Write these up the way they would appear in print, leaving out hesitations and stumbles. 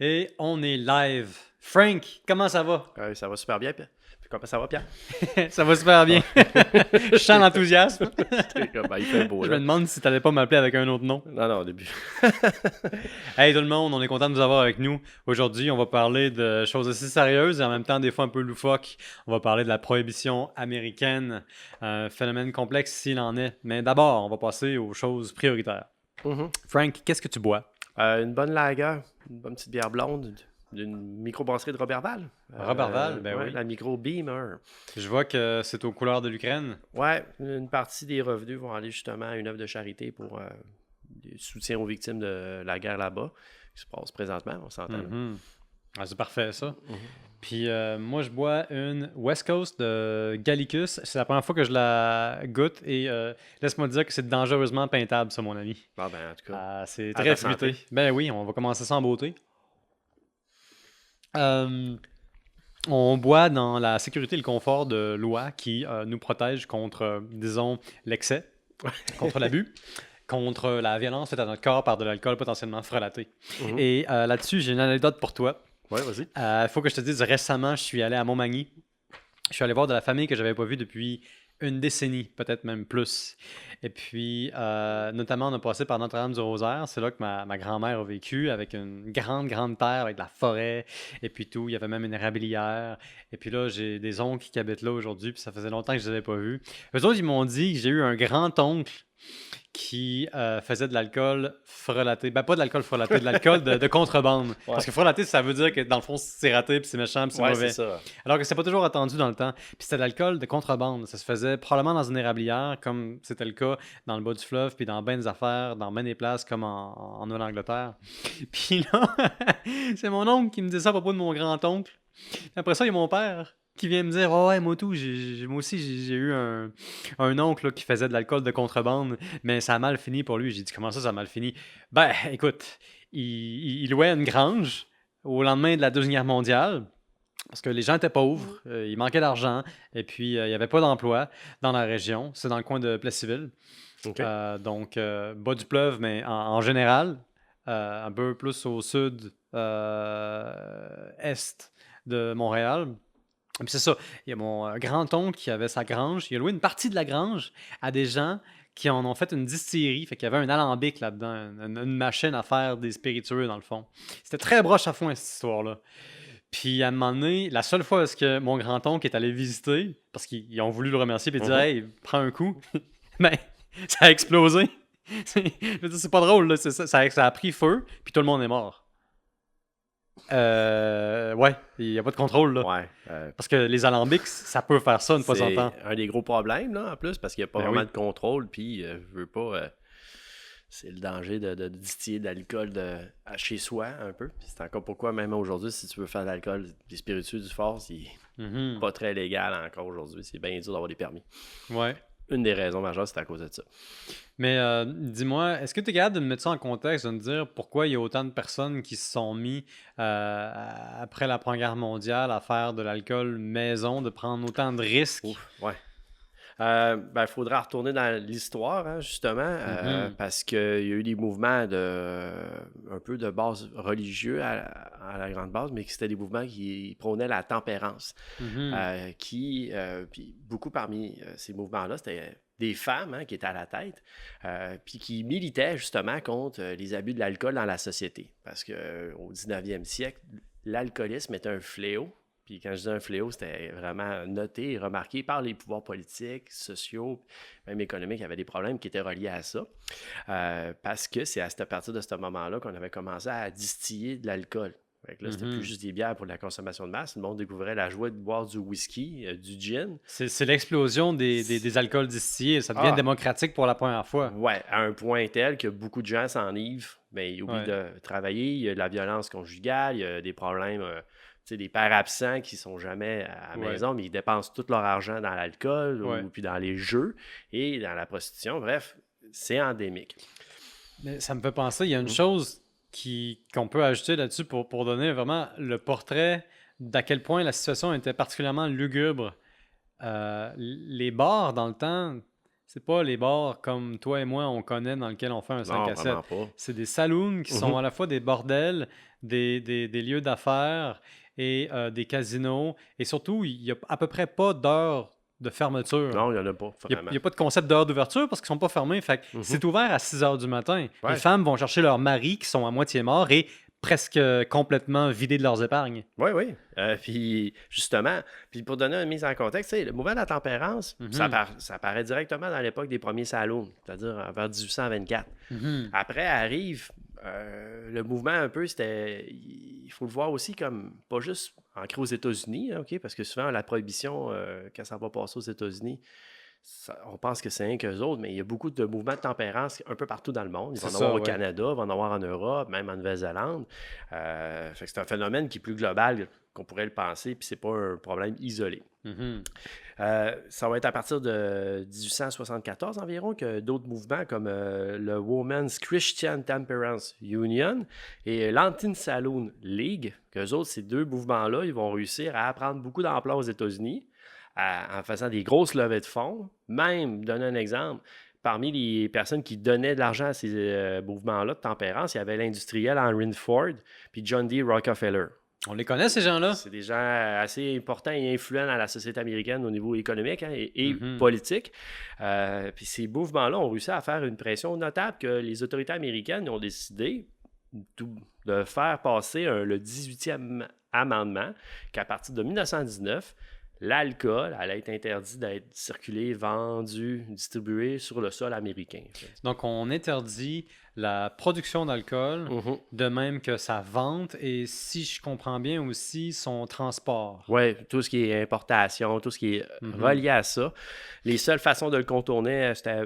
Et on est live. Frank, comment ça va? Ça va super bien. Puis comment ça va, Pierre? Ça va super bien. Je sens l'enthousiasme. Il fait beau, Je me là. demande si t'allais pas m'appeler avec un autre nom. Non, au début. Hey tout le monde, on est content de vous avoir avec nous. Aujourd'hui, on va parler de choses assez sérieuses et en même temps des fois un peu loufoques. On va parler de la prohibition américaine, un phénomène complexe s'il en est. Mais d'abord, on va passer aux choses prioritaires. Mhm. Frank, qu'est-ce que tu bois? Une bonne lager, une bonne petite bière blonde d'une microbrasserie de Robertval. Robertval, ben Ouais, oui. la micro Beamer. Je vois que c'est aux couleurs de l'Ukraine. Ouais, une partie des revenus vont aller justement à une œuvre de charité pour des soutiens aux victimes de la guerre là-bas, qui se passe présentement, on s'entend. Là. Mhm. Ah, c'est parfait ça. Mhm. Puis moi, je bois une West Coast de Gallicus. C'est la première fois que je la goûte et laisse-moi te dire que c'est dangereusement peintable, ça, mon ami. Bon, ben, en tout cas, Ah, c'est à très ta fruité. santé. Ben oui, on va commencer ça en beauté. On boit dans la sécurité et le confort de loi qui nous protège contre, disons, l'excès, contre l'abus, contre la violence faite à notre corps par de l'alcool potentiellement frelaté. Mhm. Et là-dessus, j'ai une anecdote pour toi. Ouais, vas-y. Il faut que je te dise, récemment, je suis allé à Montmagny. Je suis allé voir de la famille que j'avais pas vue depuis une décennie, peut-être même plus. Et puis, notamment, on a passé par Notre-Dame-du-Rosaire. C'est là que ma grand-mère a vécu, avec une grande, grande terre, avec de la forêt, et puis tout. Il y avait même une érablière. Et puis là, j'ai des oncles qui habitent là aujourd'hui, puis ça faisait longtemps que je les avais pas vus. Eux autres, ils m'ont dit que j'ai eu un grand-oncle qui faisait de l'alcool frelaté. Ben, pas de l'alcool frelaté, de l'alcool de contrebande. Ouais. Parce que frelaté, ça veut dire que dans le fond, c'est raté, puis c'est méchant, puis c'est Ouais, mauvais. c'est ça. Alors que c'est pas toujours attendu dans le temps. Puis c'était de l'alcool de contrebande. Ça se faisait probablement dans une érablière, comme c'était le cas dans le bas du fleuve, puis dans ben des affaires, dans ben des places, comme en Nouvelle-Angleterre. Puis là, c'est mon oncle qui me dit ça à propos de mon grand-oncle. Après ça, il y a mon père qui vient me dire oh, ouais, moi, tout, moi aussi, j'ai eu un oncle là, qui faisait de l'alcool de contrebande, mais ça a mal fini pour lui. J'ai dit comment ça a mal fini? Ben, écoute, il louait une grange au lendemain de la Deuxième Guerre mondiale. Parce que les gens étaient pauvres, il manquait d'argent, et puis il n'y avait pas d'emploi dans la région. C'est dans le coin de Plessisville. OK. Donc, bas du fleuve, mais en général, un peu plus au sud-est de Montréal. Et puis c'est ça, il y a mon grand-oncle qui avait sa grange. Il a loué une partie de la grange à des gens qui en ont fait une distillerie. Fait qu'il y avait un alambic là-dedans, une machine à faire des spiritueux dans le fond. C'était très broche à foin cette histoire-là. Puis à un moment donné, la seule fois où est-ce que mon grand-oncle est allé visiter, parce qu'ils ont voulu le remercier et dire Mhm. hey, prends un coup, ben ça a explosé. Je veux dire, c'est pas drôle, là. Ça a pris feu, puis tout le monde est mort. Ouais, il n'y a pas de contrôle, là. Ouais. Parce que les alambics, ça peut faire ça une fois en C'est temps. un des gros problèmes, là, en plus, parce qu'il n'y a pas Ben vraiment oui. de contrôle, puis je veux pas... c'est le danger de distiller de l'alcool à chez soi, un peu. Puis c'est encore pourquoi, même aujourd'hui, si tu veux faire de l'alcool, des spiritueux, du fort, c'est Mhm. pas très légal encore aujourd'hui. C'est bien dur d'avoir des permis. Ouais. Une des raisons majeures, c'est à cause de ça. Mais dis-moi, est-ce que tu es capable de me mettre ça en contexte, de me dire pourquoi il y a autant de personnes qui se sont mis après la Première Guerre mondiale à faire de l'alcool maison, de prendre autant de risques? Ouf, ouais. Il faudra retourner dans l'histoire, hein, justement, Mhm. parce qu'il y a eu des mouvements un peu de base religieux à la grande base, mais que c'était des mouvements qui prônaient la tempérance. Mhm. Puis beaucoup parmi ces mouvements-là, c'était des femmes hein, qui étaient à la tête, puis qui militaient justement contre les abus de l'alcool dans la société. Parce qu'au 19e siècle, l'alcoolisme était un fléau. Puis quand je dis un fléau, c'était vraiment noté et remarqué par les pouvoirs politiques, sociaux, même économiques. Il y avait des problèmes qui étaient reliés à ça. Parce que c'est à partir de ce moment-là qu'on avait commencé à distiller de l'alcool. Fait que là, c'était plus Mhm. juste des bières pour la consommation de masse. Le monde découvrait la joie de boire du whisky, du gin. C'est l'explosion des alcools distillés. Ça devient Ah, démocratique pour la première fois. ouais, à un point tel que beaucoup de gens s'enivrent, mais ils oublient Ouais. de travailler. Il y a de la violence conjugale, il y a des problèmes, tu sais, des pères absents qui sont jamais à la Ouais. maison, mais ils dépensent tout leur argent dans l'alcool Ouais. ou puis dans les jeux et dans la prostitution. Bref, c'est endémique. Mais ça me fait penser, il y a une Mm. chose qu'on peut ajouter là-dessus pour donner vraiment le portrait d'à quel point la situation était particulièrement lugubre. Les bars, dans le temps, C'est pas les bars comme toi et moi on connaît dans lesquels on fait un 5 Non, à 7. vraiment pas. C'est des saloons qui sont Mhm. à la fois des bordels, des lieux d'affaires et des casinos. Et surtout, il n'y a à peu près pas d'heure de fermeture. Non, il n'y en a pas, Il vraiment. n'y a pas de concept d'heure d'ouverture parce qu'ils sont pas fermés. Fait que Mhm. c'est ouvert à 6 heures du matin. Les Ouais. femmes vont chercher leurs maris qui sont à moitié morts et presque complètement vidés de leurs épargnes. Oui, oui. Puis, justement, puis pour donner une mise en contexte, tu sais, le mouvement de la tempérance, ça, Mhm. ça apparaît directement dans l'époque des premiers salons, c'est-à-dire vers 1824. Mhm. Après arrive le mouvement un peu, c'était. Il faut le voir aussi comme pas juste ancré aux États-Unis, hein, OK? Parce que souvent, la prohibition, quand ça va passer aux États-Unis, on pense que c'est rien qu'eux autres, mais il y a beaucoup de mouvements de tempérance un peu partout dans le monde. Il va C'est en avoir ça, au ouais. Canada, il va en avoir en Europe, même en Nouvelle-Zélande. Fait que c'est un phénomène qui est plus global qu'on pourrait le penser, puis c'est pas un problème isolé. Mhm. Ça va être à partir de 1874 environ que d'autres mouvements comme le Women's Christian Temperance Union et l'Antin Saloon League, qu'eux autres, ces deux mouvements-là, ils vont réussir à prendre beaucoup d'ampleur aux États-Unis en faisant des grosses levées de fonds. Même, donner un exemple, parmi les personnes qui donnaient de l'argent à ces mouvements-là de tempérance, il y avait l'industriel Henry Ford puis John D. Rockefeller. On les connaît, ces gens-là? C'est des gens assez importants et influents dans la société américaine au niveau économique hein, et Mhm. politique. Puis ces mouvements-là ont réussi à faire une pression notable que les autorités américaines ont décidé de faire passer le 18e amendement qu'à partir de 1919, l'alcool allait être interdit d'être circulé, vendu, distribué sur le sol américain. Donc, on interdit la production d'alcool, Mhm. de même que sa vente et, si je comprends bien aussi, son transport. Oui, tout ce qui est importation, tout ce qui est Mhm. relié à ça. Les seules façons de le contourner, c'était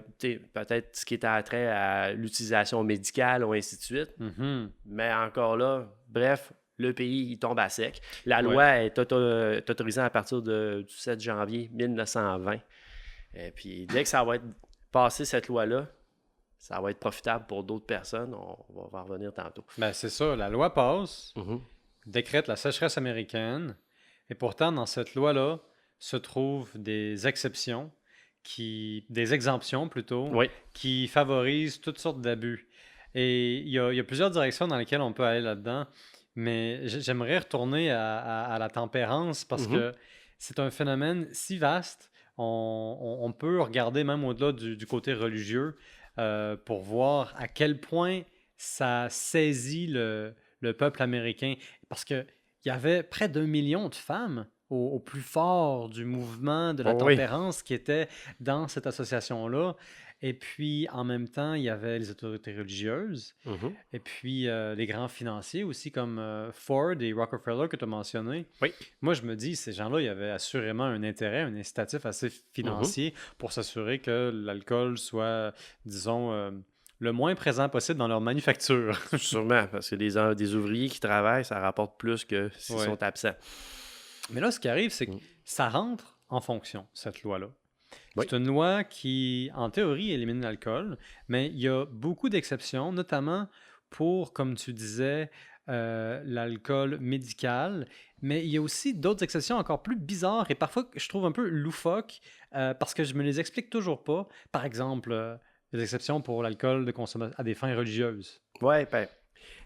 peut-être ce qui était attrait à l'utilisation médicale ou ainsi de suite. Mhm. Mais encore là, bref, le pays, il tombe à sec. La Ouais. loi est autorisée à partir du 7 janvier 1920. Et puis, dès que ça va être passé, cette loi-là, ça va être profitable pour d'autres personnes. On va en revenir tantôt. Ben, c'est ça, la loi passe, Mhm. décrète la sécheresse américaine, et pourtant, dans cette loi-là, se trouvent des exceptions, des exemptions plutôt, Oui. qui favorisent toutes sortes d'abus. Et il y a plusieurs directions dans lesquelles on peut aller là-dedans, mais j'aimerais retourner à la tempérance parce Mhm. que c'est un phénomène si vaste. On peut regarder même au-delà du côté religieux pour voir à quel point ça saisit le peuple américain. Parce qu'il y avait près d'1 million de femmes au plus fort du mouvement de la Oh oui. tempérance qui étaient dans cette association-là. Et puis, en même temps, il y avait les autorités religieuses, Mhm. et puis les grands financiers aussi, comme Ford et Rockefeller que tu as mentionné. Oui. Moi, je me dis, ces gens-là, il y avait assurément un intérêt, un incitatif assez financier pour s'assurer que l'alcool soit, disons, le moins présent possible dans leur manufacture. Sûrement, parce que des ouvriers qui travaillent, ça rapporte plus que s'ils Ouais. sont absents. Mais là, ce qui arrive, c'est que Mm. ça rentre en fonction, cette loi-là. Oui. C'est une loi qui, en théorie, élimine l'alcool, mais il y a beaucoup d'exceptions, notamment pour, comme tu disais, l'alcool médical. Mais il y a aussi d'autres exceptions encore plus bizarres et parfois que je trouve un peu loufoques parce que je me les explique toujours pas. Par exemple, les exceptions pour l'alcool de consommation à des fins religieuses. Oui, ben,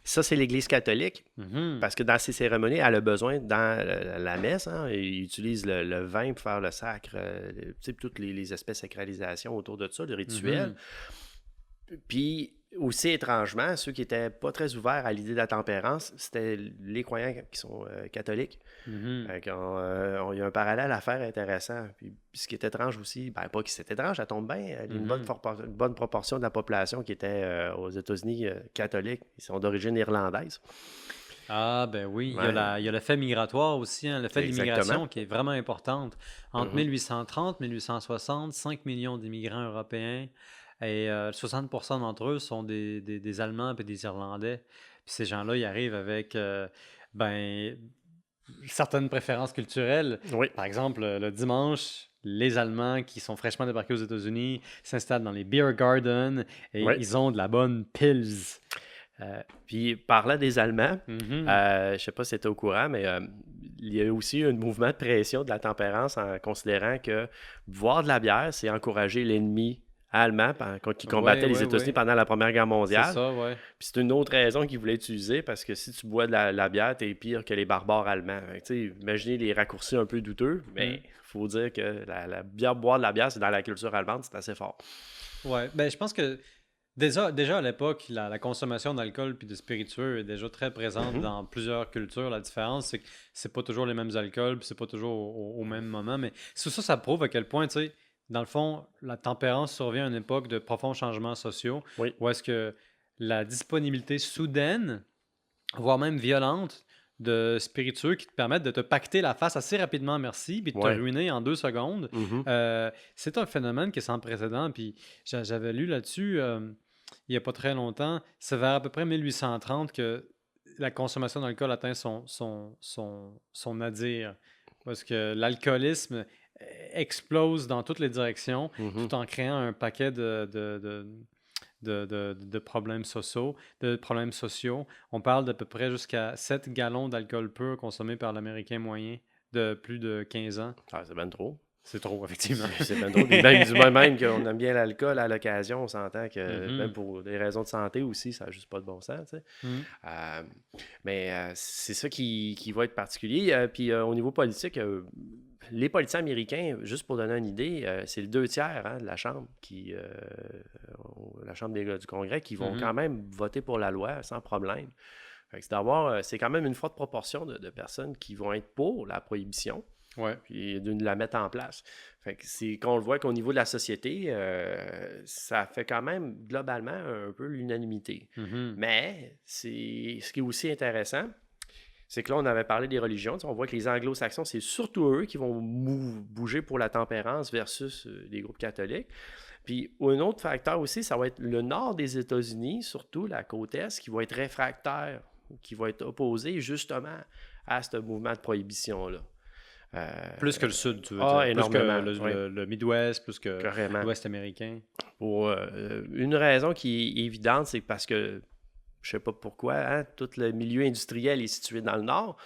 ça, c'est l'Église catholique, Mhm. parce que dans ces cérémonies, elle a besoin, dans la messe, hein, ils utilisent le vin pour faire le sacre, tu sais, toutes les aspects de sacralisation autour de ça, le rituel. Mhm. Puis aussi étrangement, ceux qui n'étaient pas très ouverts à l'idée de la tempérance, c'était les croyants qui sont catholiques. Mhm. Fait il y a un parallèle à faire intéressant. Puis ce qui est étrange aussi, ben pas que c'est étrange, ça tombe bien. Il y a une bonne proportion de la population qui était aux États-Unis catholiques. Ils sont d'origine irlandaise. Ah, ben oui, il y a Ouais. il y a l'effet migratoire aussi, hein, l'effet de Exactement. l'immigration qui est vraiment importante. Entre Mhm. 1830 et 1860, 5 millions d'immigrants européens et 60% d'entre eux sont des Allemands et des Irlandais. Puis ces gens-là, ils arrivent avec ben, certaines préférences culturelles. Oui. Par exemple, le dimanche, les Allemands qui sont fraîchement débarqués aux États-Unis s'installent dans les beer gardens et Oui. ils ont de la bonne pils. Puis parlant des Allemands, Mhm. je ne sais pas si tu es au courant, mais il y a aussi un mouvement de pression de la tempérance en considérant que boire de la bière, c'est encourager l'ennemi allemands qui combattaient les États-Unis pendant la Première Guerre mondiale. C'est ça, ouais. Puis c'est une autre raison qu'ils voulaient utiliser, parce que si tu bois de la bière, t'es pire que les barbares allemands. Imaginez les raccourcis un peu douteux, mais il faut dire que boire de la bière, c'est dans la culture allemande, c'est assez fort. Ouais, ben je pense que déjà à l'époque, la consommation d'alcool puis de spiritueux est déjà très présente dans plusieurs cultures. La différence, c'est que c'est pas toujours les mêmes alcools, puis c'est pas toujours au même moment. Mais ça prouve à quel point, tu sais, dans le fond, la tempérance survient à une époque de profonds changements sociaux, où est-ce que la disponibilité soudaine, voire même violente, de spiritueux qui te permettent de te pacter la face assez rapidement, merci, puis de te ruiner en 2 secondes. C'est un phénomène qui est sans précédent, puis j'avais lu là-dessus il n'y a pas très longtemps, c'est vers à peu près 1830 que la consommation d'alcool atteint son nadir, parce que l'alcoolisme explose dans toutes les directions, tout en créant un paquet de problèmes sociaux. On parle d'à peu près jusqu'à 7 gallons d'alcool pur consommés par l'Américain moyen de plus de 15 ans. Ah, c'est bien trop. C'est trop, effectivement. C'est bien trop. Même qu'on aime bien l'alcool à l'occasion, on s'entend que même pour des raisons de santé aussi, ça n'a juste pas de bon sens. Tu sais. Mais c'est ça qui va être particulier. Puis au niveau politique, les politiciens américains, juste pour donner une idée, c'est le 2/3 de la Chambre la Chambre du Congrès qui vont quand même voter pour la loi sans problème. Fait que c'est quand même une forte proportion de personnes qui vont être pour la prohibition. Puis de la mettre en place. Fait que c'est qu'on le voit qu'au niveau de la société, ça fait quand même globalement un peu l'unanimité. Mais ce qui est aussi intéressant, c'est que là, on avait parlé des religions. On voit que les anglo-saxons, c'est surtout eux qui vont bouger pour la tempérance versus les groupes catholiques. Puis un autre facteur aussi, ça va être le nord des États-Unis, surtout la côte est, qui va être réfractaire, qui va être opposé justement à ce mouvement de prohibition-là. Plus que le Sud, tu veux dire. Énormément. Plus que le Midwest, plus que l'Ouest américain. Pour une raison qui est évidente, c'est parce que, je sais pas pourquoi, tout le milieu industriel est situé dans le nord.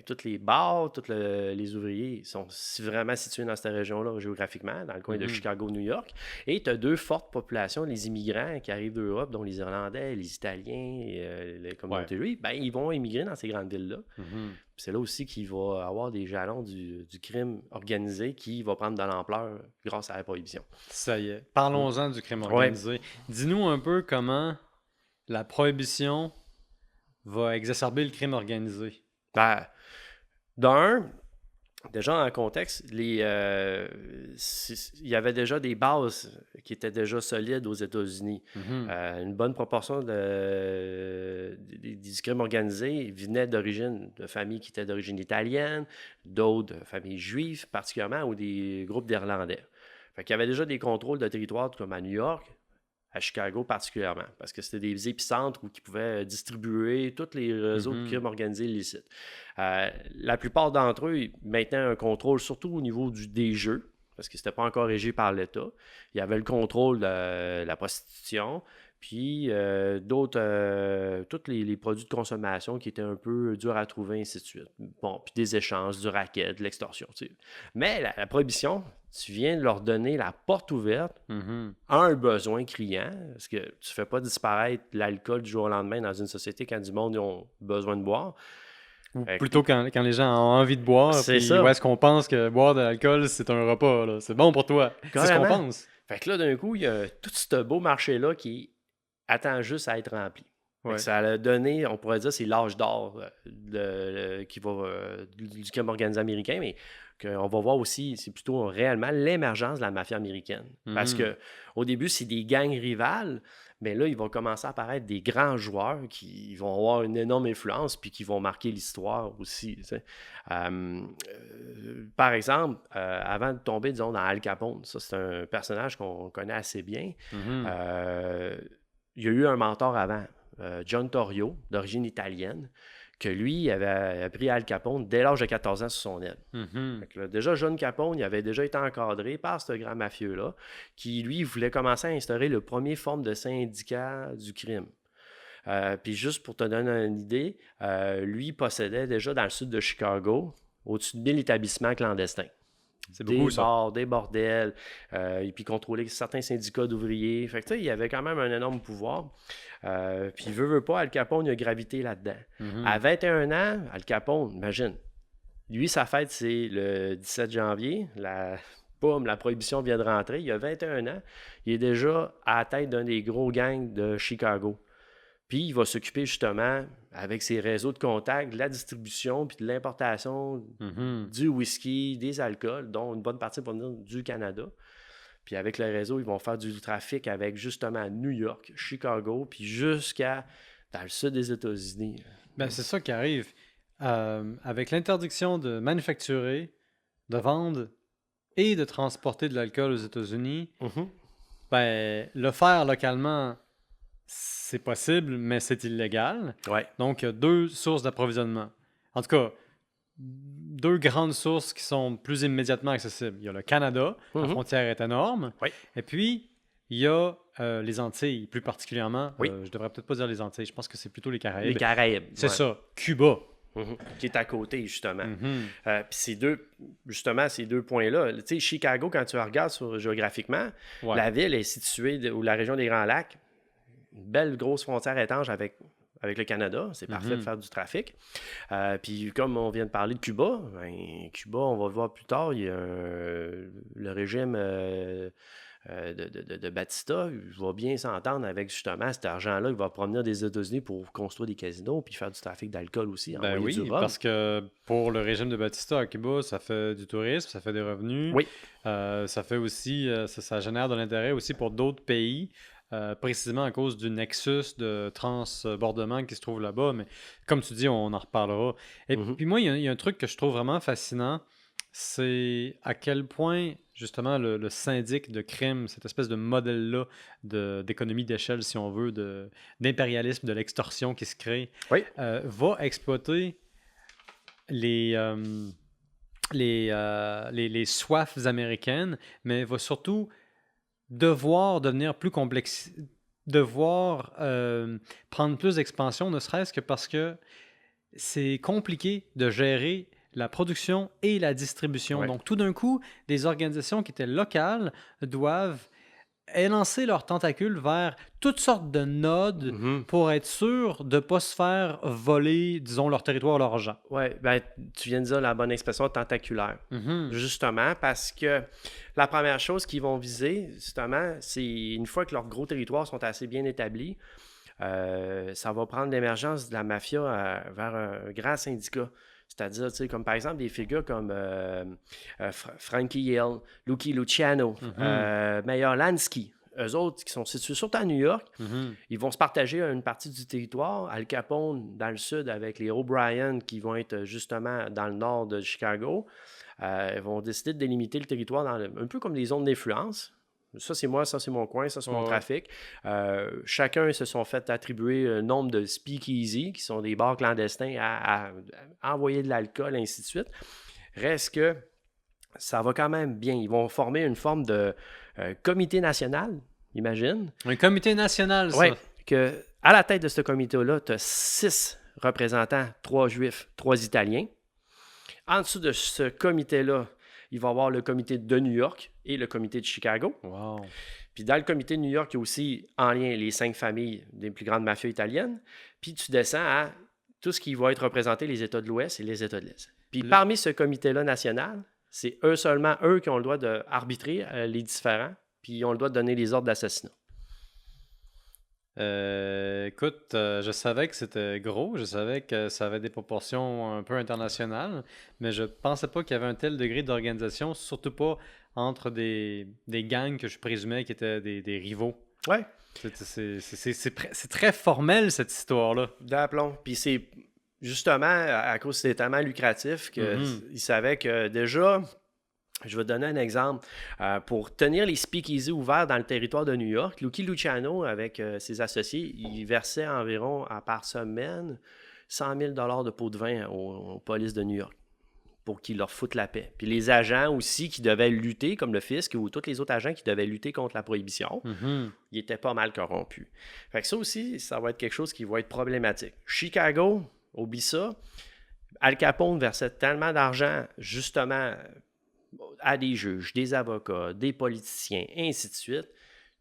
Tous les bars, tous les ouvriers sont vraiment situés dans cette région-là géographiquement, dans le coin de Chicago, New York. Et tu as 2 fortes populations, les immigrants qui arrivent d'Europe, dont les Irlandais, les Italiens, les communautés juives, ils vont immigrer dans ces grandes villes-là. C'est là aussi qu'il va avoir des jalons du crime organisé qui va prendre de l'ampleur grâce à la prohibition. Ça y est. Parlons-en du crime organisé. Dis-nous un peu comment la prohibition va exacerber le crime organisé. D'un, déjà en contexte, il y avait déjà des bases qui étaient déjà solides aux États-Unis. Une bonne proportion du crime organisé venait de familles qui étaient d'origine italienne, d'autres familles juives particulièrement, ou des groupes d'Irlandais. Fait qu'il y avait déjà des contrôles de territoire comme à New York, à Chicago particulièrement, parce que c'était des épicentres où ils pouvaient distribuer tous les réseaux de crimes organisés illicites. La plupart d'entre eux maintenaient un contrôle surtout au niveau des jeux, parce que c'était pas encore régi par l'État. Il y avait le contrôle de la prostitution, puis d'autres, tous les produits de consommation qui étaient un peu durs à trouver, ainsi de suite. Bon, puis des échanges, du racket, de l'extorsion. Tu sais. Mais la prohibition, tu viens de leur donner la porte ouverte à un besoin criant, parce que tu fais pas disparaître l'alcool du jour au lendemain dans une société quand du monde ont besoin de boire. Ou plutôt quand les gens ont envie de boire, c'est ça. Où est-ce qu'on pense que boire de l'alcool, c'est un repas, là. C'est bon pour toi. C'est ce qu'on pense. Fait que là, d'un coup, il y a tout ce beau marché-là qui attend juste à être rempli. Ça a donné, on pourrait dire, c'est l'âge d'or du crime organisé américain, mais qu'on va voir aussi, c'est plutôt réellement l'émergence de la mafia américaine. Parce qu'au début, c'est des gangs rivales, mais là, ils vont commencer à apparaître des grands joueurs qui vont avoir une énorme influence puis qui vont marquer l'histoire aussi. Tu sais. Par exemple, avant de tomber, disons, dans Al Capone, ça, c'est un personnage qu'on connaît assez bien. Il y a eu un mentor avant, John Torrio, d'origine italienne, que lui avait appris Al Capone dès l'âge de 14 ans sur son aile. Déjà, John Capone, il avait déjà été encadré par ce grand mafieux-là, qui, lui, voulait commencer à instaurer le premier forme de syndicat du crime. Puis juste pour te donner une idée, lui possédait déjà dans le sud de Chicago au-dessus de 1000 établissements clandestins. C'est des beaucoup, ça. bars, des bordels, et puis contrôler certains syndicats d'ouvriers. Fait que, tu sais, il y avait quand même un énorme pouvoir. Puis, veut pas, Al Capone, il a gravité là-dedans. À 21 ans, Al Capone, imagine, lui, sa fête, c'est le 17 janvier. Boum, la prohibition vient de rentrer. Il a 21 ans. Il est déjà à la tête d'un des gros gangs de Chicago. Puis, il va s'occuper justement, avec ses réseaux de contacts, de la distribution puis de l'importation du whisky, des alcools, dont une bonne partie va venir du Canada. Puis, avec le réseau, ils vont faire du trafic avec justement New York, Chicago, puis jusqu'à dans le sud des États-Unis. Ben, c'est ça qui arrive. Avec l'interdiction de manufacturer, de vendre et de transporter de l'alcool aux États-Unis, ben, le faire localement, c'est possible, mais c'est illégal. Ouais. Donc, il y a deux sources d'approvisionnement. En tout cas, deux grandes sources qui sont plus immédiatement accessibles. Il y a le Canada, la frontière est énorme. Oui. Et puis, il y a les Antilles, plus particulièrement. Oui. Je devrais peut-être pas dire les Antilles, je pense que c'est plutôt les Caraïbes. Les Caraïbes. C'est ça, Cuba. Qui est à côté, justement. Puis ces deux points-là, tu sais, Chicago, quand tu regardes géographiquement, la ville est située, ou la région des Grands Lacs, une belle grosse frontière étanche avec le Canada. C'est parfait de faire du trafic. Puis comme on vient de parler de Cuba, Cuba, on va le voir plus tard, il y a le régime de Batista, il va bien s'entendre avec justement cet argent-là qui va provenir des États-Unis pour construire des casinos puis faire du trafic d'alcool aussi. Ben oui, du rhum. parce que pour le régime de Batista à Cuba, ça fait du tourisme, ça fait des revenus. Oui. Ça fait aussi, ça génère de l'intérêt aussi pour d'autres pays. Précisément à cause du nexus de transbordement qui se trouve là-bas. Mais comme tu dis, on en reparlera. Et puis moi, il y a un truc que je trouve vraiment fascinant, c'est à quel point, justement, le syndic de crime, cette espèce de modèle-là d'économie d'échelle, si on veut, d'impérialisme, de l'extorsion qui se crée, va exploiter les soifs américaines, mais va surtout devoir devenir plus complexe, devoir prendre plus d'expansion, ne serait-ce que parce que c'est compliqué de gérer la production et la distribution. Donc, tout d'un coup, des organisations qui étaient locales doivent élancer leurs tentacules vers toutes sortes de nodes pour être sûr de ne pas se faire voler, disons, leur territoire, leur argent. Oui, ben, tu viens de dire la bonne expression tentaculaire. Justement, parce que la première chose qu'ils vont viser, justement, c'est une fois que leurs gros territoires sont assez bien établis, ça va prendre l'émergence de la mafia vers un grand syndicat. C'est-à-dire, tu sais, comme par exemple des figures comme Frankie Yale, Lucky Luciano, Meyer Lansky. Eux autres, qui sont situés surtout à New York, ils vont se partager une partie du territoire. Al Capone, dans le sud, avec les O'Brien, qui vont être justement dans le nord de Chicago. Ils vont décider de délimiter le territoire un peu comme des zones d'influence. Ça, c'est moi, ça, c'est mon coin, ça, c'est mon trafic. Chacun se sont fait attribuer un nombre de speakeasy, qui sont des bars clandestins à envoyer de l'alcool, ainsi de suite. Reste que ça va quand même bien. Ils vont former une forme de comité national, imagine. Un comité national, ça. Oui, à la tête de ce comité-là, tu as 6 représentants, 3 juifs, 3 italiens. En dessous de ce comité-là, il va y avoir le comité de New York et le comité de Chicago. Wow. Puis dans le comité de New York, il y a aussi en lien les 5 familles des plus grandes mafias italiennes. Puis tu descends à tout ce qui va être représenté, les États de l'Ouest et les États de l'Est. Puis parmi ce comité-là national, c'est seulement eux qui ont le droit d'arbitrer les différends, puis ils ont le droit de donner les ordres d'assassinat. Écoute, je savais que c'était gros, je savais que ça avait des proportions un peu internationales, mais je pensais pas qu'il y avait un tel degré d'organisation, surtout pas entre des gangs que je présumais qui étaient des rivaux. Ouais. C'est très formel, cette histoire-là. D'aplomb. Puis c'est justement à cause c'était tellement lucratif qu'ils savaient que déjà... Je vais te donner un exemple. Pour tenir les speakeasy ouverts dans le territoire de New York, Lucky Luciano, avec ses associés, il versait environ, par semaine, 100 000 $ de pots de vin aux polices de New York pour qu'ils leur foutent la paix. Puis les agents aussi qui devaient lutter, comme le fisc ou tous les autres agents qui devaient lutter contre la prohibition, ils étaient pas mal corrompus. Fait que ça aussi, ça va être quelque chose qui va être problématique. Chicago, oublie ça. Al Capone versait tellement d'argent, justement... à des juges, des avocats, des politiciens, ainsi de suite,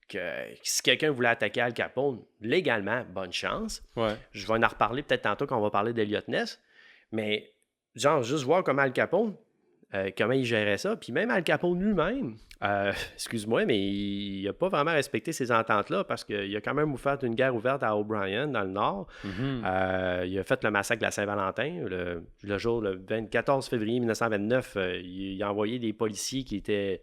que si quelqu'un voulait attaquer Al Capone légalement, bonne chance. Ouais. Je vais en reparler peut-être tantôt quand on va parler d'Elliot Ness, mais genre, juste voir comment Al Capone, comment il gérait ça, puis même Al Capone lui-même, excuse-moi, mais il n'a pas vraiment respecté ces ententes-là parce qu'il a quand même ouvert une guerre ouverte à O'Brien dans le Nord. Mhm. Il a fait le massacre de la Saint-Valentin, le jour, le 14 février 1929. Il a envoyé des policiers qui étaient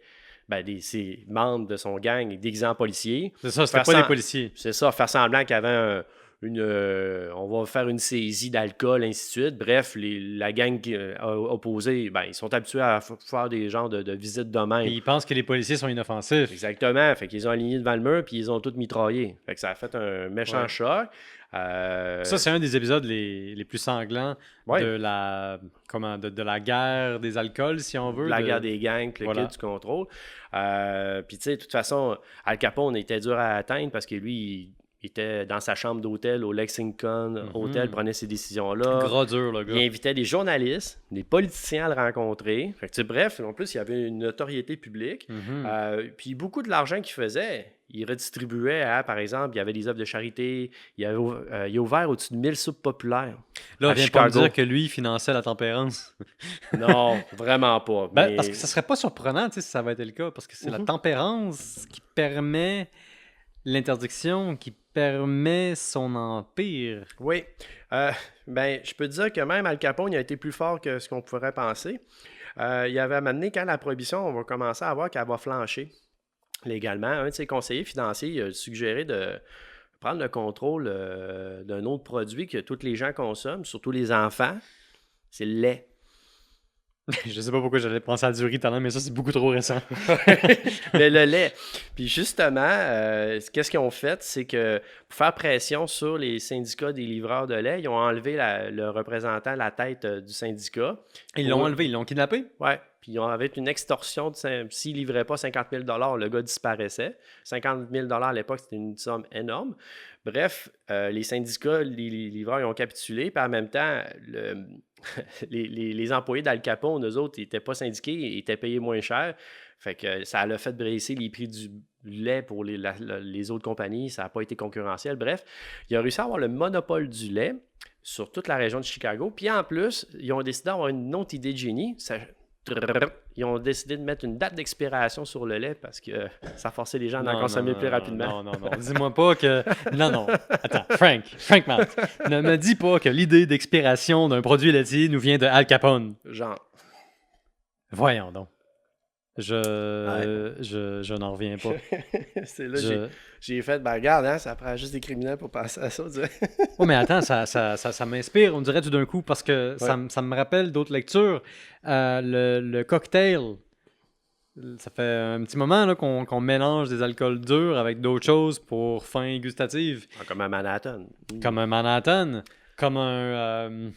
ses membres de son gang déguisés en policiers. C'est ça, c'était Faire pas des sem- policiers. C'est ça, faire semblant qu'il y avait on va faire une saisie d'alcool, ainsi de suite. Bref, la gang opposée, ils sont habitués à faire des genres de visites de même. Puis ils pensent que les policiers sont inoffensifs. Exactement. Fait qu'ils ont aligné devant le mur puis ils ont tous mitraillé. Fait que ça a fait un méchant Ouais. choc. Ça, c'est un des épisodes les plus sanglants Ouais. de la guerre des alcools, si on veut. La guerre des gangs, puis le Voilà. kit du contrôle. Puis tu sais, de toute façon, Al Capone était dur à atteindre parce que lui, il était dans sa chambre d'hôtel au Lexington Hotel, prenait ses décisions-là. Gros dur, le gars. Il invitait des journalistes, des politiciens à le rencontrer. Fait que, tu sais, bref, en plus, il y avait une notoriété publique. Puis beaucoup de l'argent qu'il faisait, il redistribuait à, par exemple, il y avait des œuvres de charité. Il a ouvert au-dessus de 1000 soupes populaires. Là, on à vient pas me Chicago. dire que lui, il finançait la tempérance. Non, vraiment pas. Mais... Parce que ça serait pas surprenant, tu sais, si ça avait été le cas, parce que c'est la tempérance qui permet l'interdiction, qui permet son empire. Oui. Je peux te dire que même Al Capone, il a été plus fort que ce qu'on pourrait penser. Il avait amené, quand la prohibition, on va commencer à voir qu'elle va flancher légalement. Un de ses conseillers financiers il a suggéré de prendre le contrôle d'un autre produit que tous les gens consomment, surtout les enfants, c'est le lait. Je sais pas pourquoi j'allais penser à du riz talent, mais ça, c'est beaucoup trop récent. Mais le lait. Puis justement, qu'est-ce qu'ils ont fait? C'est que pour faire pression sur les syndicats des livreurs de lait, ils ont enlevé le représentant à la tête du syndicat. Ils l'ont enlevé, ils l'ont kidnappé? Ouais. Puis ils ont avec une extorsion, s'ils ne livraient pas 50 000 le gars disparaissait. 50 000 à l'époque, c'était une somme énorme. Bref, les syndicats, les livreurs, ils ont capitulé. Puis en même temps, les employés d'Al Capone, eux autres, ils n'étaient pas syndiqués, ils étaient payés moins cher. Fait que ça a fait baisser les prix du lait pour les autres compagnies. Ça n'a pas été concurrentiel. Bref, ils ont réussi à avoir le monopole du lait sur toute la région de Chicago. Puis en plus, ils ont décidé d'avoir une autre idée de génie. Ils ont décidé de mettre une date d'expiration sur le lait parce que ça forçait les gens à en consommer plus rapidement. Non. Dis-moi pas que... Non. Attends, Frank Matt, ne me dis pas que l'idée d'expiration d'un produit laitier nous vient de Al Capone. Genre. Voyons donc. Je n'en reviens pas. C'est là j'ai fait, regarde, hein, ça prend juste des criminels pour passer à ça. Oh, mais attends, ça m'inspire, on dirait tout d'un coup, parce que ça me rappelle d'autres lectures. Le cocktail, ça fait un petit moment là, qu'on mélange des alcools durs avec d'autres choses pour fin gustative. Comme un Manhattan. Comme un Manhattan, comme un...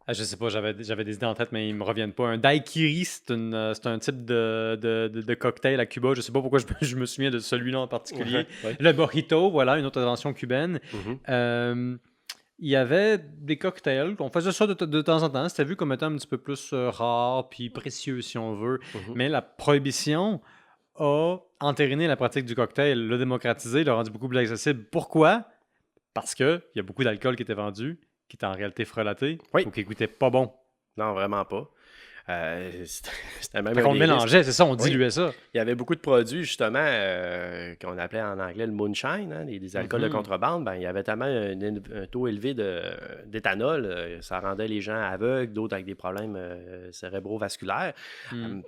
je sais pas, j'avais des idées en tête, mais ils me reviennent pas. Un daiquiri, c'est un type de cocktail à Cuba. Je sais pas pourquoi je me souviens de celui-là en particulier. Ouais. Le mojito, voilà, une autre invention cubaine. Il y avait des cocktails. On faisait ça de temps en temps. C'était vu comme étant un petit peu plus rare puis précieux, si on veut. Mais la prohibition a entériné la pratique du cocktail, l'a démocratisé, l'a rendu beaucoup plus accessible. Pourquoi? Parce qu'il y a beaucoup d'alcool qui était vendu, qui était en réalité frelaté, ou qui goûtait pas bon. Non, vraiment pas. C'était même on mélangeait, c'est ça, on diluait ça. Il y avait beaucoup de produits, justement, qu'on appelait en anglais le moonshine, hein, des alcools de contrebande. Il y avait tellement un taux élevé d'éthanol, ça rendait les gens aveugles, d'autres avec des problèmes cérébrovasculaires.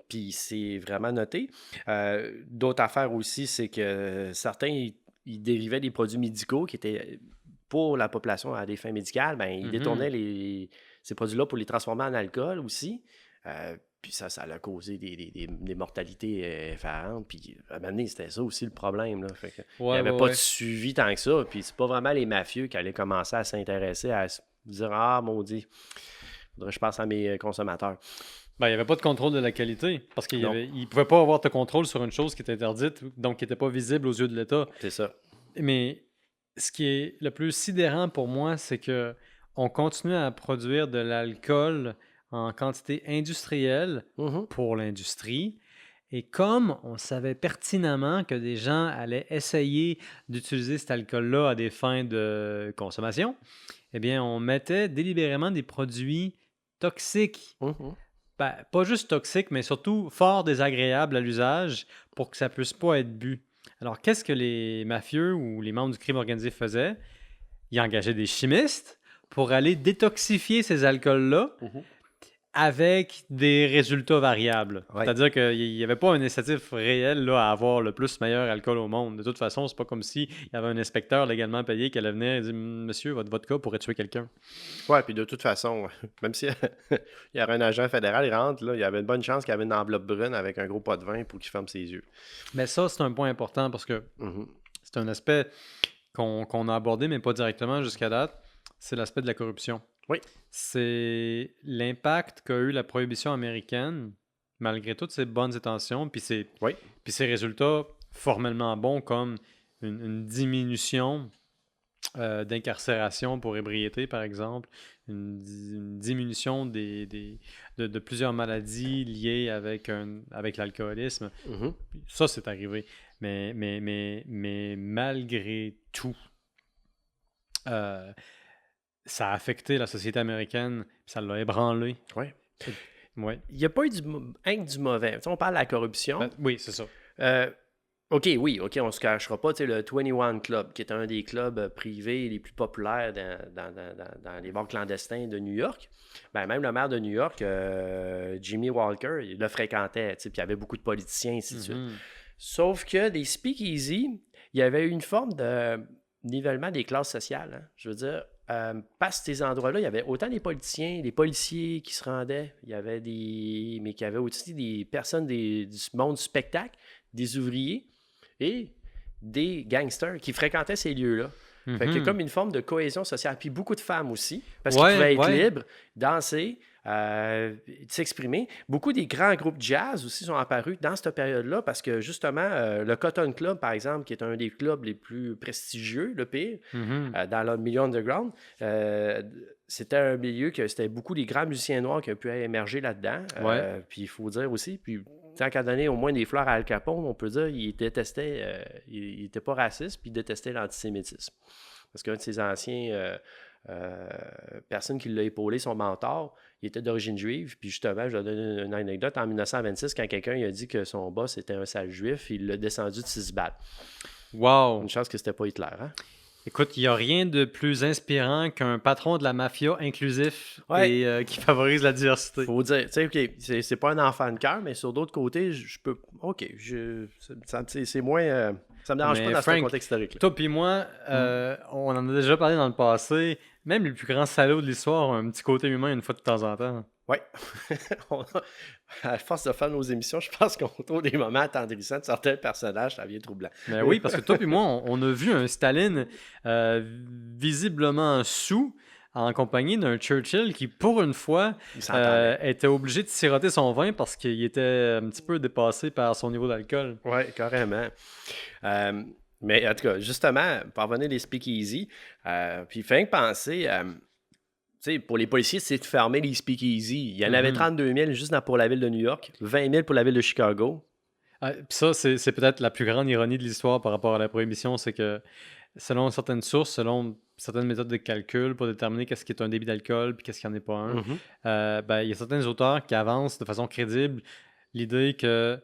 Puis c'est vraiment noté. D'autres affaires aussi, c'est que certains, ils dérivaient des produits médicaux qui étaient pour la population à des fins médicales. Ils détournaient ces produits-là pour les transformer en alcool aussi. Puis ça a causé des mortalités effarantes. Puis à un moment donné, c'était ça aussi le problème. Là. Fait que, il n'y avait pas de suivi tant que ça. Puis c'est pas vraiment les mafieux qui allaient commencer à s'intéresser, à se dire « Ah, maudit, faudrait que je pense à mes consommateurs. » Il n'y avait pas de contrôle de la qualité. Parce qu'il ne pouvait pas avoir de contrôle sur une chose qui était interdite, donc qui n'était pas visible aux yeux de l'État. C'est ça. Mais ce qui est le plus sidérant pour moi, c'est que on continue à produire de l'alcool en quantité industrielle Mhm. pour l'industrie. Et comme on savait pertinemment que des gens allaient essayer d'utiliser cet alcool-là à des fins de consommation, eh bien, on mettait délibérément des produits toxiques. Mhm. Ben, pas juste toxiques, mais surtout fort désagréables à l'usage pour que ça puisse pas être bu. Alors, qu'est-ce que les mafieux ou les membres du crime organisé faisaient? Ils engageaient des chimistes pour aller détoxifier ces alcools-là Mhm. avec des résultats variables. Ouais. C'est-à-dire qu'il n'y avait pas un incitatif réel là, à avoir le plus meilleur alcool au monde. De toute façon, c'est pas comme s'il y avait un inspecteur légalement payé qui allait venir et dire Monsieur, votre vodka pourrait tuer quelqu'un. Ouais, puis de toute façon, même si il y aurait un agent fédéral, il rentre, là, il y avait une bonne chance qu'il y avait une enveloppe brune avec un gros pot de vin pour qu'il ferme ses yeux. Mais ça, c'est un point important parce que Mhm. c'est un aspect qu'on a abordé, mais pas directement jusqu'à date. C'est l'aspect de la corruption. Oui. C'est l'impact qu'a eu la prohibition américaine, malgré toutes ses bonnes intentions, puis ses résultats formellement bons, comme une diminution d'incarcération pour ébriété, par exemple, une diminution de plusieurs maladies liées avec l'alcoolisme. Mhm. Ça, c'est arrivé. Mais malgré tout, euh, ça a affecté la société américaine, puis ça l'a ébranlé. Ouais. Ouais. Il n'y a pas eu rien que du mauvais. Tu sais, on parle de la corruption. Ben, oui, c'est ça. OK, on ne se cachera pas. Tu sais, le 21 Club, qui est un des clubs privés les plus populaires dans les bars clandestins de New York. Ben, même le maire de New York, Jimmy Walker, il le fréquentait. Tu sais, puis il y avait beaucoup de politiciens, ainsi de suite. Mhm. Sauf que des speakeasy, il y avait une forme de nivellement des classes sociales. Hein. Je veux dire, parce que ces endroits-là, il y avait autant des politiciens, des policiers qui se rendaient, il y avait mais qu'il y avait aussi des personnes du monde du spectacle, des ouvriers et des gangsters qui fréquentaient ces lieux-là. Fait qu'il y a comme une forme de cohésion sociale. Puis beaucoup de femmes aussi, parce qu'ils pouvaient être libres, danser, s'exprimer. Beaucoup des grands groupes jazz aussi sont apparus dans cette période-là parce que justement, le Cotton Club, par exemple, qui est un des clubs les plus prestigieux, le pire, dans le milieu underground, c'était un milieu que c'était beaucoup des grands musiciens noirs qui ont pu émerger là-dedans. Puis il faut dire aussi, puis tant qu'à donner au moins des fleurs à Al Capone, on peut dire qu'il détestait, il n'était pas raciste, puis il détestait l'antisémitisme. Parce qu'un de ses anciens personnes qui l'a épaulé, son mentor, il était d'origine juive. Puis justement, je vais donner une anecdote. En 1926, quand quelqu'un il a dit que son boss était un sale juif, il l'a descendu de 6 balles. Wow! Une chance que c'était pas Hitler, hein? Écoute, il n'y a rien de plus inspirant qu'un patron de la mafia inclusif et qui favorise la diversité. Faut dire, tu sais, OK, c'est pas un enfant de cœur, mais sur d'autres côtés, je peux... OK, c'est moins... ça me dérange pas dans ce contexte historique. Toi puis moi, on en a déjà parlé dans le passé. Même les plus grands salauds de l'histoire ont un petit côté humain une fois de temps en temps. Oui. À force de faire nos émissions, je pense qu'on trouve des moments attendrissants de certains personnages, ça devient troublant. Mais oui, parce que toi et moi, on a vu un Staline visiblement sous en compagnie d'un Churchill qui, pour une fois, était obligé de siroter son vin parce qu'il était un petit peu dépassé par son niveau d'alcool. Oui, carrément. Mais en tout cas, justement, pour revenir des speakeasy, puis il fait que penser... pour les policiers, c'est de fermer les speakeasy. Il y en avait 32 000 juste pour la ville de New York, 20 000 pour la ville de Chicago. Ça, c'est peut-être la plus grande ironie de l'histoire par rapport à la prohibition, c'est que selon certaines sources, selon certaines méthodes de calcul pour déterminer qu'est-ce qui est un débit d'alcool puis qu'est-ce qui n'en est pas un, il y a certains auteurs qui avancent de façon crédible l'idée que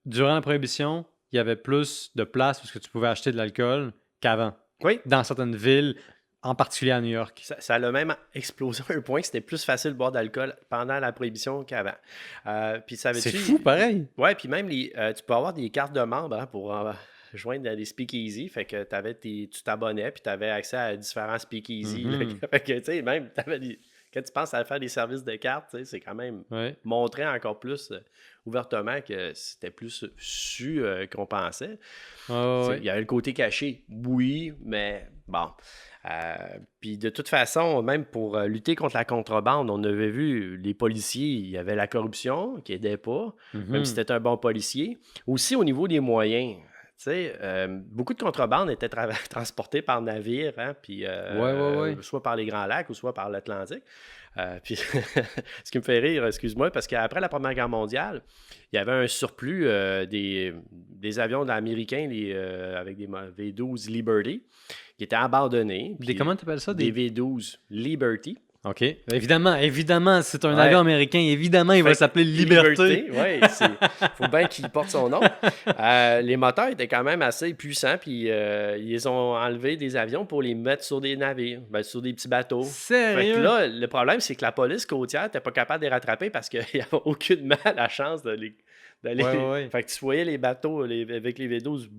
durant la prohibition, il y avait plus de place parce que tu pouvais acheter de l'alcool qu'avant. Oui. Dans certaines villes, en particulier à New York. Ça a même explosé à un point que c'était plus facile de boire d'alcool pendant la prohibition qu'avant. C'est fou, pareil. Oui, puis même, tu peux avoir des cartes de membres pour joindre des speakeasy. Fait que tu t'abonnais, puis tu avais accès à différents speakeasy. Fait que, tu sais, même, quand tu penses à faire des services de cartes, c'est quand même montrer encore plus ouvertement que c'était plus su qu'on pensait. Il y avait le côté caché, oui, mais bon... puis de toute façon, même pour lutter contre la contrebande, on avait vu les policiers, il y avait la corruption qui n'aidait pas, même si c'était un bon policier. Aussi au niveau des moyens, sais, beaucoup de contrebande était transportée par navire, hein, puis Ouais. soit par les Grands Lacs ou soit par l'Atlantique. Puis ce qui me fait rire, excuse-moi, parce qu'après la Première Guerre mondiale, il y avait un surplus des avions américains avec des V-12 Liberty qui étaient abandonnés. Des, Puis comment tu appelles ça? des V-12 Liberty. OK. Évidemment, c'est un Ouais. avion américain. Évidemment, il va Fait s'appeler Liberté. Oui, faut bien qu'il porte son nom. Les moteurs étaient quand même assez puissants, puis ils ont enlevé des avions pour les mettre sur des navires, sur des petits bateaux. Fait que Sérieux? là, le problème, c'est que la police côtière n'était pas capable de les rattraper parce qu'il n'y avait aucunement la chance d'aller. Ouais. Fait que tu voyais les bateaux avec les V12,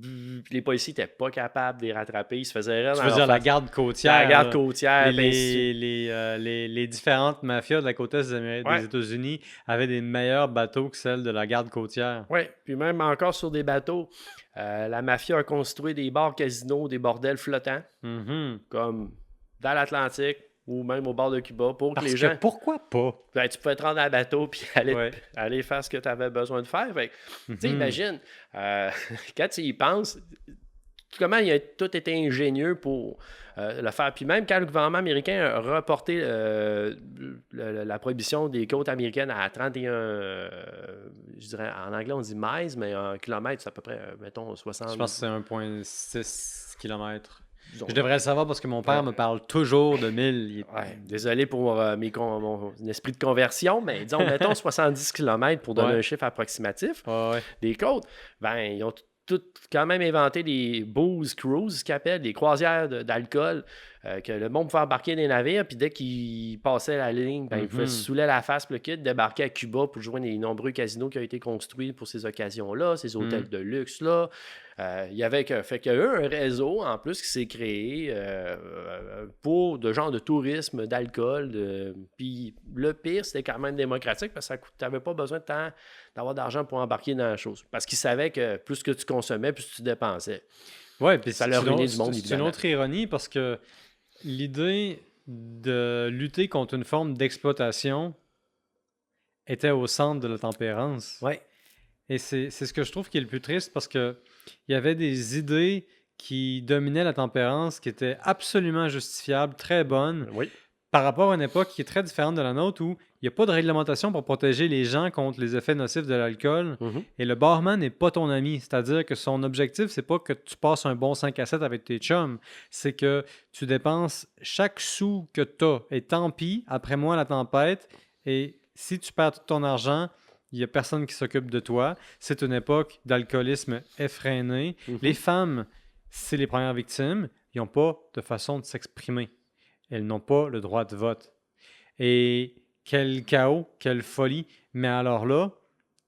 puis les policiers n'étaient pas capables de les rattraper. Ils se faisaient rire Tu dans veux leur dire la face. garde côtière. La garde là. côtière. Les différentes mafias de la côte est Ouais. des États-Unis avaient des meilleurs bateaux que celles de la garde côtière. Oui, puis même encore sur des bateaux, la mafia a construit des bars casinos, des bordels flottants, Mhm. comme dans l'Atlantique ou même au bord de Cuba, pour que Parce les que gens. pourquoi pas? Tu pouvais te rendre à bateau puis aller, Ouais. aller faire ce que tu avais besoin de faire. Fait que, tu sais, Mhm. imagine, quand tu y penses, comment il a tout été ingénieux pour le faire. Puis même quand le gouvernement américain a reporté la prohibition des côtes américaines à 31, je dirais, en anglais on dit miles, mais en kilomètres, c'est à peu près, mettons, 60. Je pense que c'est 1,6 km. disons. Je devrais le savoir parce que mon père me parle toujours de 1000. Ouais, désolé pour mon esprit de conversion, mais disons, mettons 70 km pour donner Ouais. un chiffre approximatif. Ouais. Des côtes, ils ont tout quand même inventé des booze cruises, ce qu'ils appellent, des croisières d'alcool, que le monde pouvait embarquer dans les navires, puis dès qu'ils passaient la ligne, ils pouvaient se saouler la face, le kit, débarquer à Cuba pour jouer dans les nombreux casinos qui ont été construits pour ces occasions-là, ces hôtels de luxe-là. Il y avait fait qu'il y a eu un réseau, en plus, qui s'est créé pour de genre de tourisme, d'alcool. Puis le pire, c'était quand même démocratique parce que tu n'avais pas besoin de temps d'avoir d'argent pour embarquer dans la chose. Parce qu'ils savaient que plus que tu consommais, plus tu dépensais. Ouais, puis Ça leur ruinait du monde, c'est une évidemment. autre ironie parce que l'idée de lutter contre une forme d'exploitation était au centre de la tempérance. Ouais. Et c'est ce que je trouve qui est le plus triste parce que il y avait des idées qui dominaient la tempérance qui étaient absolument justifiables, très bonnes, Oui. par rapport à une époque qui est très différente de la nôtre où il n'y a pas de réglementation pour protéger les gens contre les effets nocifs de l'alcool. Mhm. Et le barman n'est pas ton ami. C'est-à-dire que son objectif, c'est pas que tu passes un bon 5 à 7 avec tes chums. C'est que tu dépenses chaque sou que tu as. Et tant pis, après moi la tempête. Et si tu perds tout ton argent, il n'y a personne qui s'occupe de toi. C'est une époque d'alcoolisme effréné. Mhm. Les femmes, c'est les premières victimes. Ils n'ont pas de façon de s'exprimer. Elles n'ont pas le droit de vote. Et quel chaos, quelle folie. Mais alors là,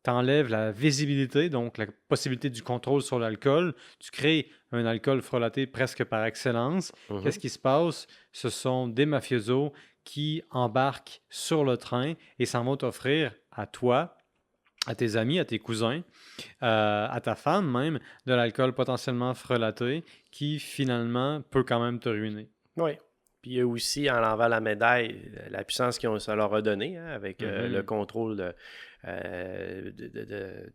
tu enlèves la visibilité, donc la possibilité du contrôle sur l'alcool. Tu crées un alcool frelaté presque par excellence. Mhm. Qu'est-ce qui se passe? Ce sont des mafiosos qui embarquent sur le train et s'en vont t'offrir à toi, à tes amis, à tes cousins, à ta femme même, de l'alcool potentiellement frelaté qui finalement peut quand même te ruiner. Oui. Puis il y a aussi, en l'envers de la médaille, la puissance que ça leur a donnée, hein, avec le contrôle de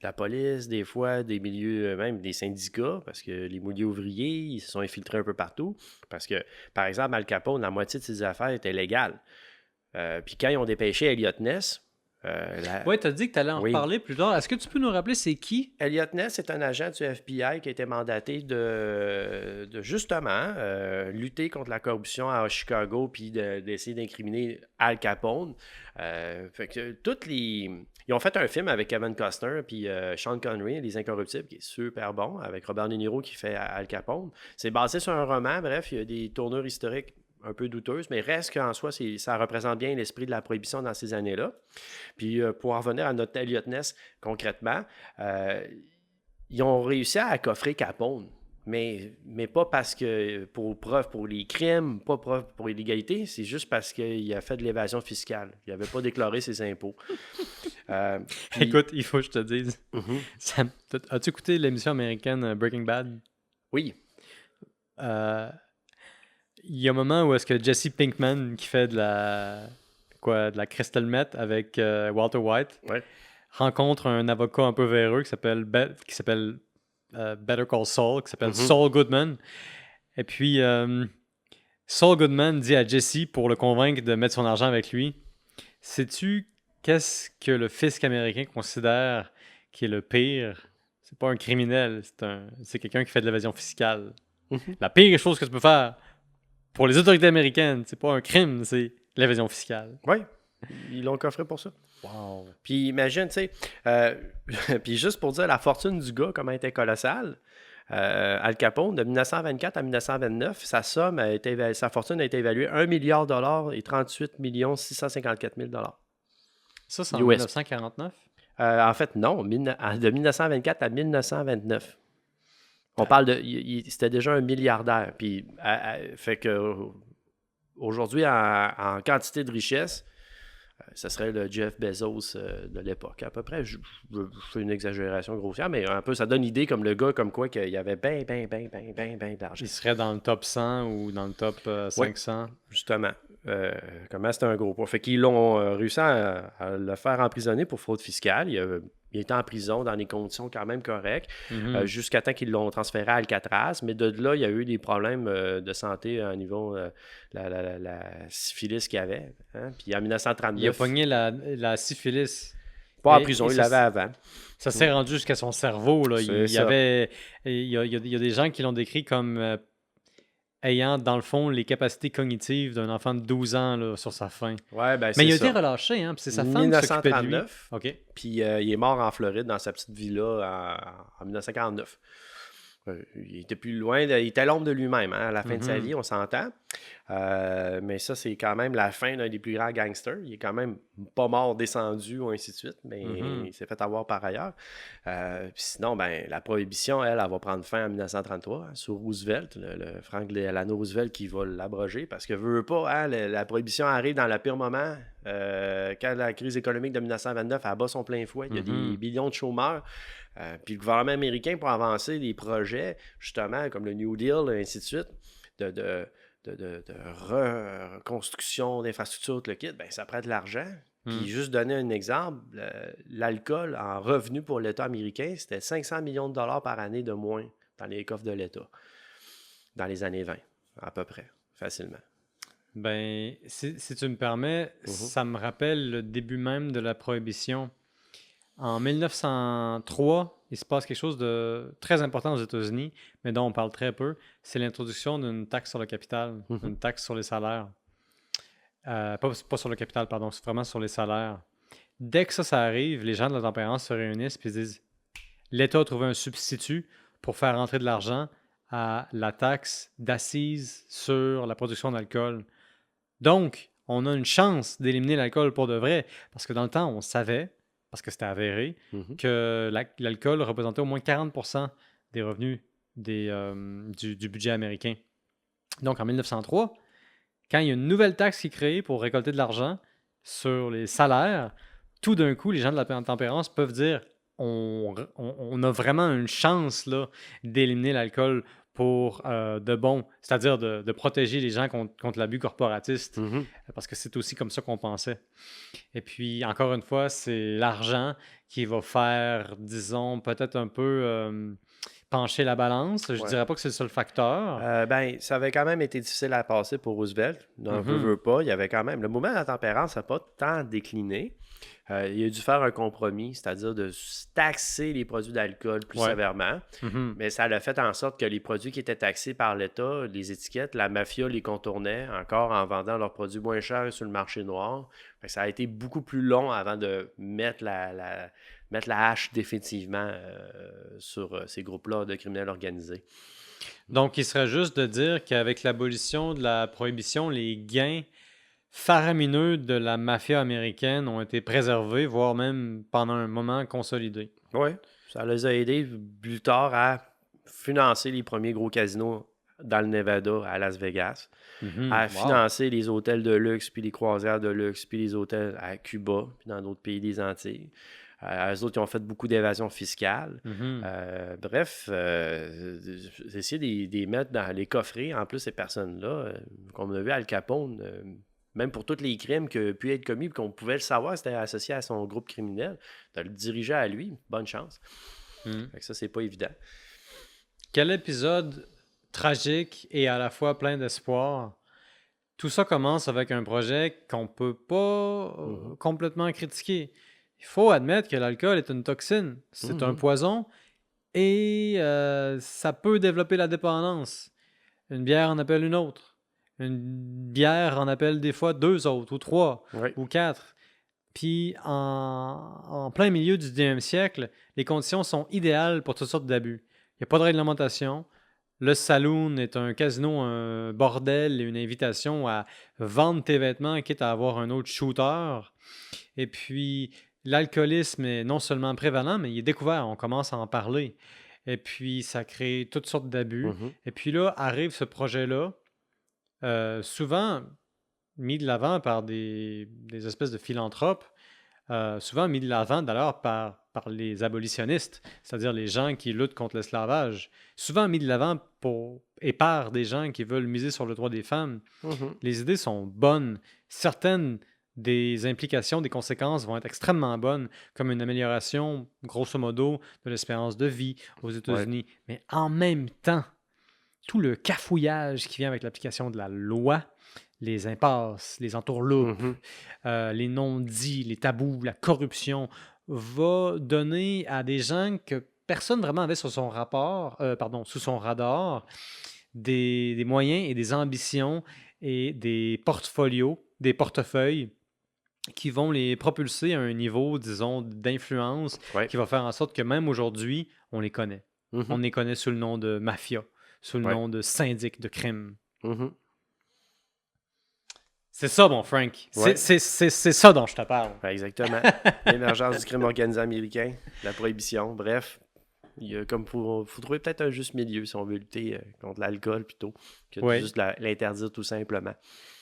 la police, des fois, des milieux, même des syndicats, parce que les milieux ouvriers, ils se sont infiltrés un peu partout. Parce que, par exemple, Al Capone, la moitié de ses affaires étaient légales. Puis quand ils ont dépêché Elliot Ness, Oui, tu as dit que tu allais en Oui. reparler plus tard. Est-ce que tu peux nous rappeler c'est qui? Elliot Ness est un agent du FBI qui a été mandaté de justement lutter contre la corruption à Chicago puis d'essayer d'incriminer Al Capone. Fait que ils ont fait un film avec Kevin Costner puis Sean Connery, Les Incorruptibles, qui est super bon, avec Robert De Niro qui fait Al Capone. C'est basé sur un roman, bref, il y a des tournures historiques un peu douteuses, mais reste qu'en soi, ça représente bien l'esprit de la prohibition dans ces années-là. Puis pour en revenir à notre Elliot Ness, concrètement, ils ont réussi à coffrer Capone, mais pas parce que pour preuve pour les crimes, pas preuve pour l'illégalité, c'est juste parce qu'il a fait de l'évasion fiscale. Il n'avait pas déclaré ses impôts. Puis- Écoute, il faut que je te dise. Mhm. As-tu écouté l'émission américaine Breaking Bad? Oui. Il y a un moment où est-ce que Jesse Pinkman, qui fait de la crystal meth avec Walter White, Ouais. rencontre un avocat un peu véreux qui s'appelle Better Call Saul, qui s'appelle Mhm. Saul Goodman. Et puis, Saul Goodman dit à Jesse, pour le convaincre de mettre son argent avec lui, sais-tu qu'est-ce que le fisc américain considère qui est le pire? C'est pas un criminel, c'est quelqu'un qui fait de l'évasion fiscale. Mhm. La pire chose que tu peux faire pour les autorités américaines, c'est pas un crime, c'est l'évasion fiscale. Oui, ils l'ont coffré pour ça. Wow. Puis imagine, tu sais, puis juste pour dire la fortune du gars, comment elle était colossale, Al Capone, de 1924 à 1929, sa fortune a été évaluée à $1 milliard et 38 654 000 Ça, c'est en US. 1949? En fait, non, de 1924 à 1929. On parle de. C'était déjà un milliardaire. Puis, fait que aujourd'hui, en quantité de richesse, ça serait le Jeff Bezos de l'époque. À peu près, je fais une exagération grossière, mais un peu, ça donne l'idée comme le gars, comme quoi qu'il y avait ben d'argent. Il serait dans le top 100 ou dans le top 500? Justement. Comment c'était un gros poids. Fait qu'ils l'ont réussi à le faire emprisonner pour fraude fiscale. Il était en prison dans des conditions quand même correctes, jusqu'à temps qu'ils l'ont transféré à Alcatraz. Mais de là, il y a eu des problèmes de santé au niveau la syphilis qu'il y avait. Hein? Puis en 1939... Il a pogné la syphilis. Pas en Et- prison, et il ça- l'avait avant. Ça s'est rendu jusqu'à son cerveau. Là. C'est Il y ça. avait, il y a des gens qui l'ont décrit comme ayant, dans le fond, les capacités cognitives d'un enfant de 12 ans là, sur sa fin. Ouais, ben Mais c'est il a ça. été relâché, hein, puis c'est sa femme qui s'occupait de lui. 1939. OK. Puis il est mort en Floride, dans sa petite villa en 1949. Il était plus loin, il était l'ombre de lui-même hein, à la fin de sa vie, on s'entend. Mais ça, c'est quand même la fin d'un des plus grands gangsters. Il est quand même pas mort, descendu ou ainsi de suite, mais il s'est fait avoir par ailleurs. Puis sinon, ben, la prohibition, elle va prendre fin en 1933 hein, sous Roosevelt, le Frank Delano Roosevelt qui va l'abroger parce que veut pas, hein, la prohibition arrive dans le pire moment. Quand la crise économique de 1929 abat son plein fouet, il y a des millions de chômeurs. Puis le gouvernement américain, pour avancer des projets, justement, comme le New Deal, et ainsi de suite, de reconstruction d'infrastructures, tout le kit, ben, ça prend de l'argent. Puis juste donner un exemple, l'alcool en revenu pour l'État américain, c'était 500 millions de dollars par année de moins dans les coffres de l'État, dans les années 20, à peu près, facilement. Ben, si tu me permets, ça me rappelle le début même de la prohibition. En 1903, il se passe quelque chose de très important aux États-Unis, mais dont on parle très peu. C'est l'introduction d'une taxe sur le capital, une taxe sur les salaires. Pas sur le capital, pardon, c'est vraiment sur les salaires. Dès que ça arrive, les gens de la tempérance se réunissent et se disent l'État a trouvé un substitut pour faire rentrer de l'argent à la taxe d'assises sur la production d'alcool. Donc, on a une chance d'éliminer l'alcool pour de vrai, parce que dans le temps, on savait, parce que c'était avéré, que l'alcool représentait au moins 40% des revenus du budget américain. Donc, en 1903, quand il y a une nouvelle taxe qui est créée pour récolter de l'argent sur les salaires, tout d'un coup, les gens de la tempérance peuvent dire on a vraiment une chance là, d'éliminer l'alcool pour de bon, c'est-à-dire de protéger les gens contre l'abus corporatiste, parce que c'est aussi comme ça qu'on pensait. Et puis, encore une fois, c'est l'argent qui va faire, disons, peut-être un peu pencher la balance. Je dirais pas que c'est le seul facteur. Ben, ça avait quand même été difficile à passer pour Roosevelt. Non, veut pas. Il y avait quand même... Le mouvement de la tempérance n'a pas tant décliné. Il a dû faire un compromis, c'est-à-dire de taxer les produits d'alcool plus sévèrement. Mais ça a fait en sorte que les produits qui étaient taxés par l'État, les étiquettes, la mafia les contournait encore en vendant leurs produits moins chers sur le marché noir. Fait que ça a été beaucoup plus long avant de mettre la hache définitivement sur ces groupes-là de criminels organisés. Donc, il serait juste de dire qu'avec l'abolition de la prohibition, les gains faramineux de la mafia américaine ont été préservés, voire même pendant un moment consolidés. Oui, ça les a aidés plus tard à financer les premiers gros casinos dans le Nevada, à Las Vegas, à financer les hôtels de luxe, puis les croisières de luxe, puis les hôtels à Cuba, puis dans d'autres pays des Antilles. Eux autres, ils ont fait beaucoup d'évasion fiscale. Bref, essayer de les mettre dans les coffrets, en plus, ces personnes-là, comme on a vu Al Capone, même pour tous les crimes qui ont pu être commis, qu'on pouvait le savoir, c'était associé à son groupe criminel, de le diriger à lui, bonne chance. Fait que ça, c'est pas évident. Quel épisode tragique et à la fois plein d'espoir. Tout ça commence avec un projet qu'on peut pas Mhm. complètement critiquer. Il faut admettre que l'alcool est une toxine, c'est un Mhm. poison et ça peut développer la dépendance. Une bière en appelle une autre. Une bière en appelle des fois deux autres, ou trois, Oui. ou quatre. Puis en plein milieu du 19e siècle, les conditions sont idéales pour toutes sortes d'abus. Il n'y a pas de réglementation. Le saloon est un casino, un bordel et une invitation à vendre tes vêtements, quitte à avoir un autre shooter. Et puis, l'alcoolisme est non seulement prévalent, mais il est découvert. On commence à en parler. Et puis, ça crée toutes sortes d'abus. Mhm. Et puis là, arrive ce projet-là, souvent mis de l'avant par des espèces de philanthropes, souvent mis de l'avant d'ailleurs par les abolitionnistes, c'est-à-dire les gens qui luttent contre l'esclavage, souvent mis de l'avant et par des gens qui veulent miser sur le droit des femmes. Mhm. Les idées sont bonnes. Certaines des implications, des conséquences vont être extrêmement bonnes, comme une amélioration, grosso modo, de l'espérance de vie aux Ouais. États-Unis. Mais en même temps, tout le cafouillage qui vient avec l'application de la loi, les impasses, les entourloupes, Mhm. les non-dits, les tabous, la corruption, va donner à des gens que personne vraiment avait sur son sous son radar, des moyens et des ambitions et des portefeuilles qui vont les propulser à un niveau, disons, d'influence Ouais. qui va faire en sorte que même aujourd'hui, on les connaît. Mhm. On les connaît sous le nom de mafia, sous le Ouais. nom de syndic de crime. Mhm. C'est ça, mon Frank. Ouais. C'est ça dont je te parle. Ouais, exactement. L'émergence du crime organisé américain, la prohibition, bref. Il y a comme faut trouver peut-être un juste milieu si on veut lutter contre l'alcool plutôt que de Ouais. juste l'interdire tout simplement.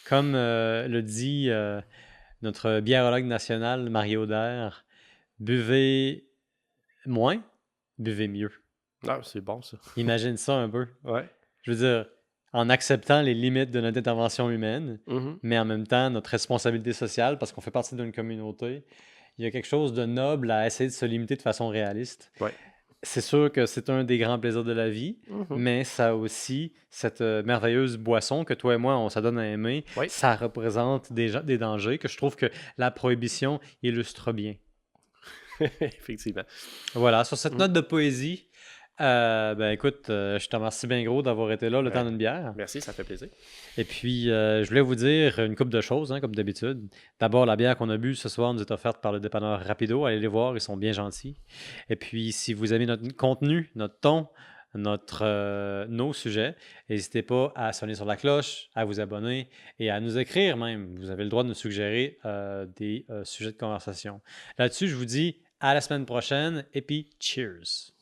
Comme le dit notre biérologue national, Mario Dair, buvez moins, buvez mieux. Ah, c'est bon ça. Imagine ça un peu. Ouais. Je veux dire, en acceptant les limites de notre intervention humaine, Mhm. mais en même temps notre responsabilité sociale, parce qu'on fait partie d'une communauté, il y a quelque chose de noble à essayer de se limiter de façon réaliste. Ouais. C'est sûr que c'est un des grands plaisirs de la vie, Mhm. mais ça a aussi cette merveilleuse boisson que toi et moi, on s'adonne à aimer. Oui. Ça représente des dangers que je trouve que la prohibition illustre bien. Effectivement. Voilà, sur cette Mhm. note de poésie, ben écoute, je te remercie bien gros d'avoir été là le Ouais. temps d'une bière. Merci, ça fait plaisir. Et puis, je voulais vous dire une couple de choses, hein, comme d'habitude. D'abord, la bière qu'on a bu ce soir nous est offerte par le dépanneur Rapido. Allez les voir, ils sont bien gentils. Et puis, si vous aimez notre contenu, notre ton, nos sujets, n'hésitez pas à sonner sur la cloche, à vous abonner et à nous écrire même. Vous avez le droit de nous suggérer des sujets de conversation. Là-dessus, je vous dis à la semaine prochaine et puis cheers!